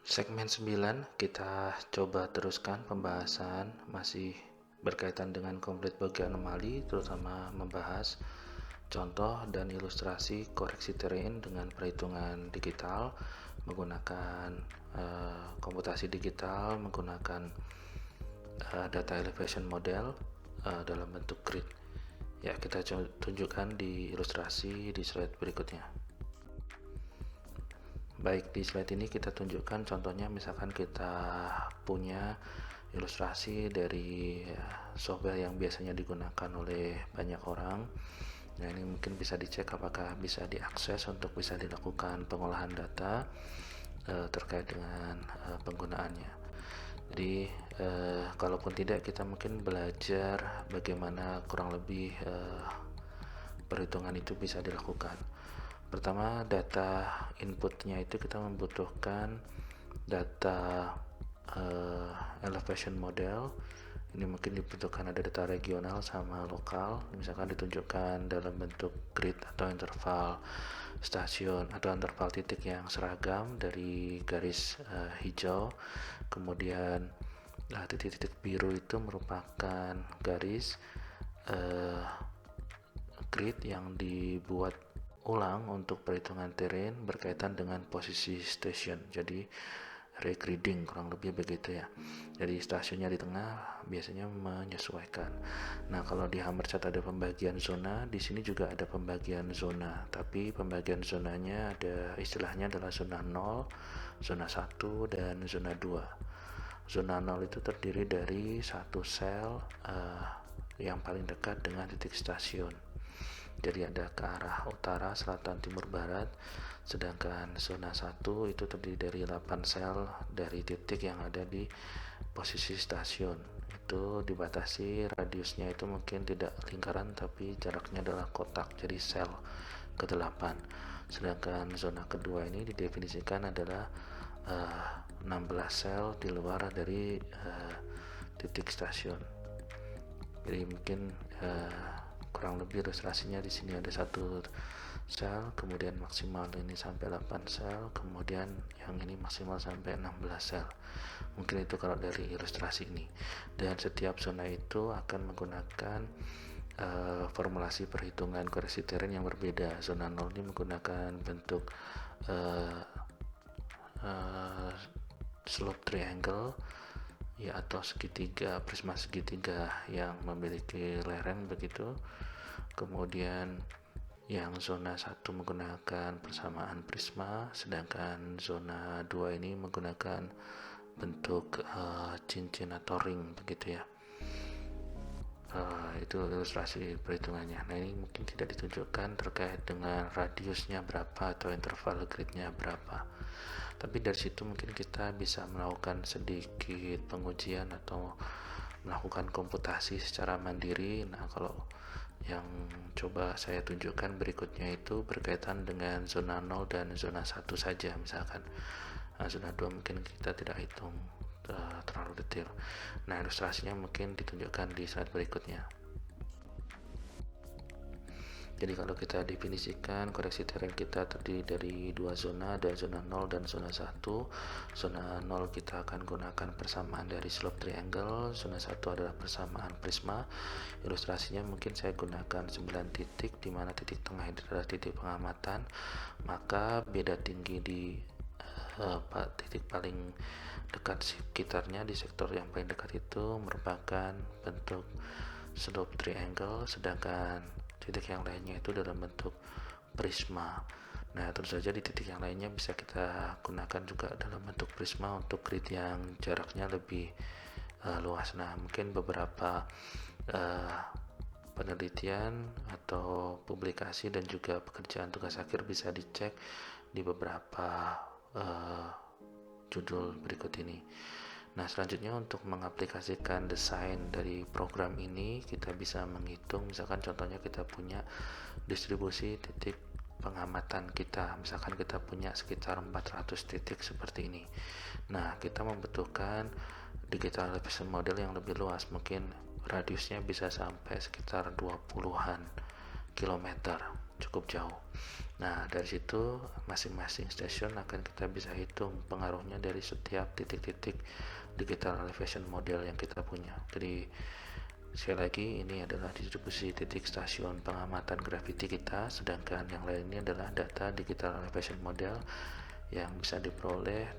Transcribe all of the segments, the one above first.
Segmen 9 kita coba teruskan pembahasan masih berkaitan dengan konflik bagian anomali, terutama membahas contoh dan ilustrasi koreksi terrain dengan perhitungan digital menggunakan komputasi digital, menggunakan data elevation model dalam bentuk grid. Ya, kita tunjukkan di ilustrasi di slide berikutnya. Baik, di slide ini kita tunjukkan contohnya, misalkan kita punya ilustrasi dari software yang biasanya digunakan oleh banyak orang. Nah, ini mungkin bisa dicek apakah bisa diakses untuk bisa dilakukan pengolahan data terkait dengan penggunaannya. Jadi kalaupun tidak, kita mungkin belajar bagaimana kurang lebih perhitungan itu bisa dilakukan. Pertama, data inputnya itu kita membutuhkan data elevation model. Ini mungkin dibutuhkan ada data regional sama lokal, misalkan ditunjukkan dalam bentuk grid atau interval stasiun atau interval titik yang seragam dari garis hijau. Kemudian titik-titik biru itu merupakan garis grid yang dibuat ulang untuk perhitungan terrain berkaitan dengan posisi station. Jadi regrading kurang lebih begitu ya. Jadi stasiunnya di tengah biasanya menyesuaikan. Nah, kalau di Hammerchart ada pembagian zona, di sini juga ada pembagian zona, tapi pembagian zonanya ada istilahnya adalah zona 0, zona 1 dan zona 2. Zona 0 itu terdiri dari satu sel yang paling dekat dengan titik stasiun. Jadi ada ke arah utara, selatan, timur, barat. Sedangkan zona 1 itu terdiri dari 8 sel dari titik yang ada di posisi stasiun. Itu dibatasi radiusnya, itu mungkin tidak lingkaran tapi jaraknya adalah kotak, jadi sel ke-8. Sedangkan zona kedua ini didefinisikan adalah 16 sel di luar dari titik stasiun. Jadi mungkin kurang lebih ilustrasinya di sini ada satu sel, kemudian maksimal ini sampai 8 sel, kemudian yang ini maksimal sampai 16 sel. Mungkin itu kalau dari ilustrasi ini. Dan setiap zona itu akan menggunakan formulasi perhitungan koreksi terrain yang berbeda. Zona 0 ini menggunakan bentuk slope triangle ya, atau segitiga, prisma segitiga yang memiliki lereng begitu. Kemudian yang zona 1 menggunakan persamaan prisma, sedangkan zona 2 ini menggunakan bentuk cincin atau ring begitu ya. Itu ilustrasi perhitungannya. Nah, ini mungkin tidak ditunjukkan terkait dengan radiusnya berapa atau interval gridnya berapa, tapi dari situ mungkin kita bisa melakukan sedikit pengujian atau melakukan komputasi secara mandiri. Nah, kalau yang coba saya tunjukkan berikutnya itu berkaitan dengan zona 0 dan zona 1 saja misalkan. Zona 2 mungkin kita tidak hitung terlalu detail. Nah, ilustrasinya mungkin ditunjukkan di slide berikutnya. Jadi kalau kita definisikan koreksi terrain kita terdiri dari dua zona, ada zona 0 dan zona 1. Zona 0 kita akan gunakan persamaan dari slope triangle, zona 1 adalah persamaan prisma. Ilustrasinya mungkin saya gunakan 9 titik, di mana titik tengah itu adalah titik pengamatan, maka beda tinggi di titik paling dekat sekitarnya, di sektor yang paling dekat itu merupakan bentuk slope triangle, sedangkan titik yang lainnya itu dalam bentuk prisma. Nah, tentu saja di titik yang lainnya bisa kita gunakan juga dalam bentuk prisma untuk grid yang jaraknya lebih luas. Nah, mungkin beberapa penelitian atau publikasi dan juga pekerjaan tugas akhir bisa dicek di beberapa judul berikut ini. Nah, selanjutnya untuk mengaplikasikan desain dari program ini, kita bisa menghitung, misalkan contohnya kita punya distribusi titik pengamatan kita, misalkan kita punya sekitar 400 titik seperti ini. Nah, kita membutuhkan digital elevation model yang lebih luas, mungkin radiusnya bisa sampai sekitar 20-an kilometer. cukup jauh. Nah, dari situ masing-masing stasiun akan kita bisa hitung pengaruhnya dari setiap titik-titik digital elevation model yang kita punya. Jadi sekali lagi, ini adalah distribusi titik stasiun pengamatan graviti kita, sedangkan yang lainnya adalah data digital elevation model yang bisa diperoleh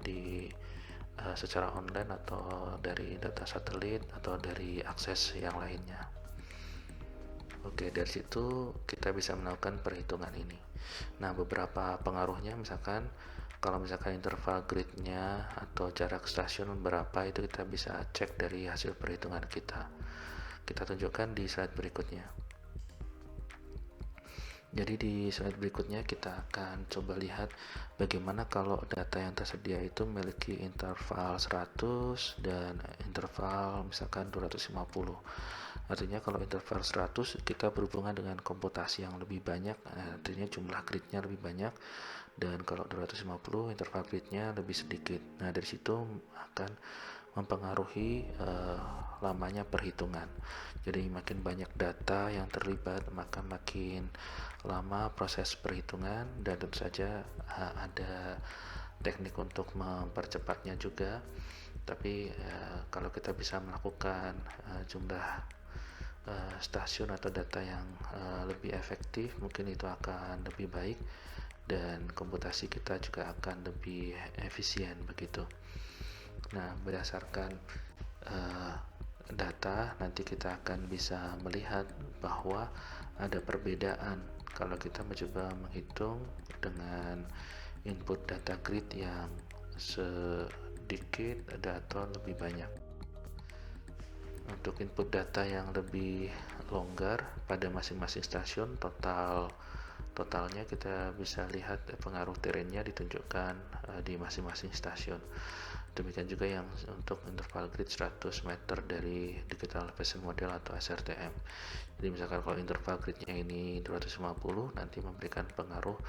secara online atau dari data satelit atau dari akses yang lainnya. Oke, dari situ kita bisa melakukan perhitungan ini. Nah, beberapa pengaruhnya misalkan kalau misalkan interval gridnya atau jarak stasiun berapa, itu kita bisa cek dari hasil perhitungan kita. Kita tunjukkan di slide berikutnya. Jadi di slide berikutnya kita akan coba lihat bagaimana kalau data yang tersedia itu memiliki interval 100 dan interval misalkan 250. Artinya kalau interval 100 kita berhubungan dengan komputasi yang lebih banyak, artinya jumlah gridnya lebih banyak, dan kalau 250 interval gridnya lebih sedikit. Nah, dari situ akan mempengaruhi lamanya perhitungan. Jadi makin banyak data yang terlibat, maka makin lama proses perhitungan, dan tentu saja ada teknik untuk mempercepatnya juga. Tapi kalau kita bisa melakukan jumlah stasiun atau data yang lebih efektif, mungkin itu akan lebih baik dan komputasi kita juga akan lebih efisien begitu. Nah, berdasarkan data, nanti kita akan bisa melihat bahwa ada perbedaan kalau kita mencoba menghitung dengan input data grid yang sedikit atau lebih banyak. Untuk input data yang lebih longgar pada masing-masing stasiun, totalnya kita bisa lihat pengaruh terrennya ditunjukkan di masing-masing stasiun. Demikian juga yang untuk interval grid 100 meter dari digital elevation model atau SRTM. Jadi misalkan kalau interval gridnya ini 250, nanti memberikan pengaruh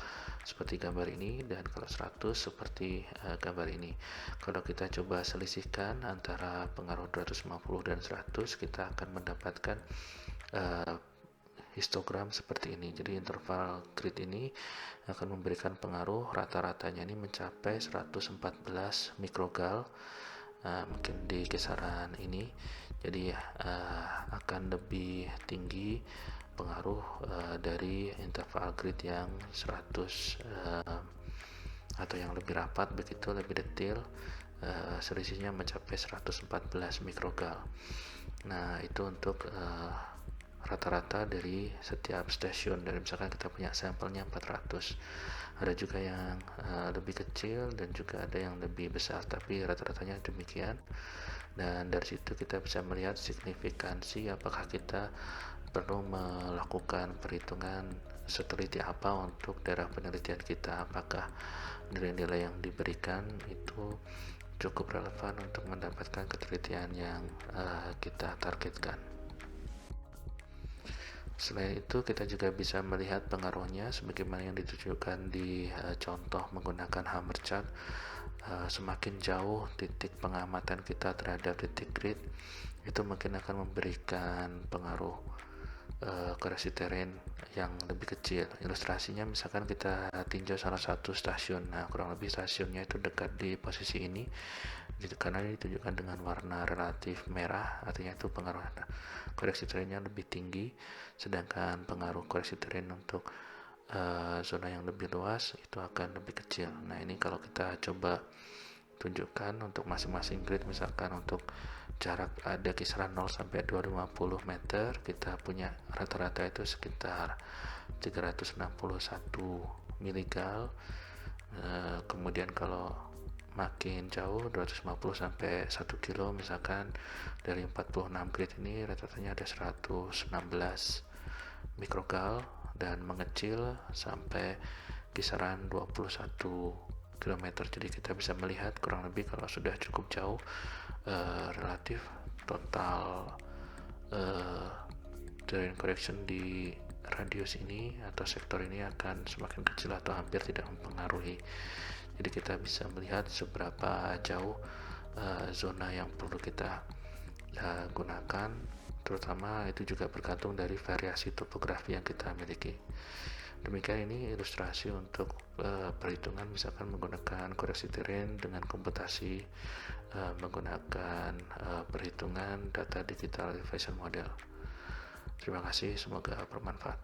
seperti gambar ini, dan kalau 100 seperti gambar ini. Kalau kita coba selisihkan antara pengaruh 250 dan 100, kita akan mendapatkan histogram seperti ini. Jadi interval grid ini akan memberikan pengaruh rata-ratanya ini mencapai 114 mikrogal, mungkin di kisaran ini. Jadi akan lebih tinggi pengaruh dari interval grid yang 100 atau yang lebih rapat begitu, lebih detail, selisihnya mencapai 114 mikrogal. Nah, itu untuk rata-rata dari setiap stasiun. Dari misalkan kita punya sampelnya 400, ada juga yang lebih kecil dan juga ada yang lebih besar, tapi rata-ratanya demikian. Dan dari situ kita bisa melihat signifikansi apakah kita perlu melakukan perhitungan seteliti apa untuk daerah penelitian kita, apakah nilai-nilai yang diberikan itu cukup relevan untuk mendapatkan ketelitian yang kita targetkan. Selain itu, kita juga bisa melihat pengaruhnya sebagaimana yang ditunjukkan di contoh menggunakan hammer chart. Semakin jauh titik pengamatan kita terhadap titik grid, itu mungkin akan memberikan pengaruh koreksi terrain yang lebih kecil. Ilustrasinya misalkan kita tinjau salah satu stasiun. Nah, kurang lebih stasiunnya itu dekat di posisi ini, karena ini ditunjukkan dengan warna relatif merah, artinya itu pengaruh koreksi terrainnya lebih tinggi, sedangkan pengaruh koreksi terrain untuk zona yang lebih luas itu akan lebih kecil. Nah, ini kalau kita coba tunjukkan untuk masing-masing grid, misalkan untuk jarak ada kisaran 0 sampai 250 meter, kita punya rata-rata itu sekitar 361 miligal. Kemudian kalau makin jauh 250 sampai 1 kilo, misalkan dari 46 grid ini rata-ratanya ada 116 mikrogal, dan mengecil sampai kisaran 21 km. Jadi kita bisa melihat kurang lebih kalau sudah cukup jauh, relatif total terrain correction di radius ini atau sektor ini akan semakin kecil atau hampir tidak mempengaruhi. Jadi kita bisa melihat seberapa jauh zona yang perlu kita gunakan, terutama itu juga bergantung dari variasi topografi yang kita miliki. Demikian ini ilustrasi untuk perhitungan misalkan menggunakan koreksi terrain dengan komputasi menggunakan perhitungan data digital elevation model. Terima kasih, semoga bermanfaat.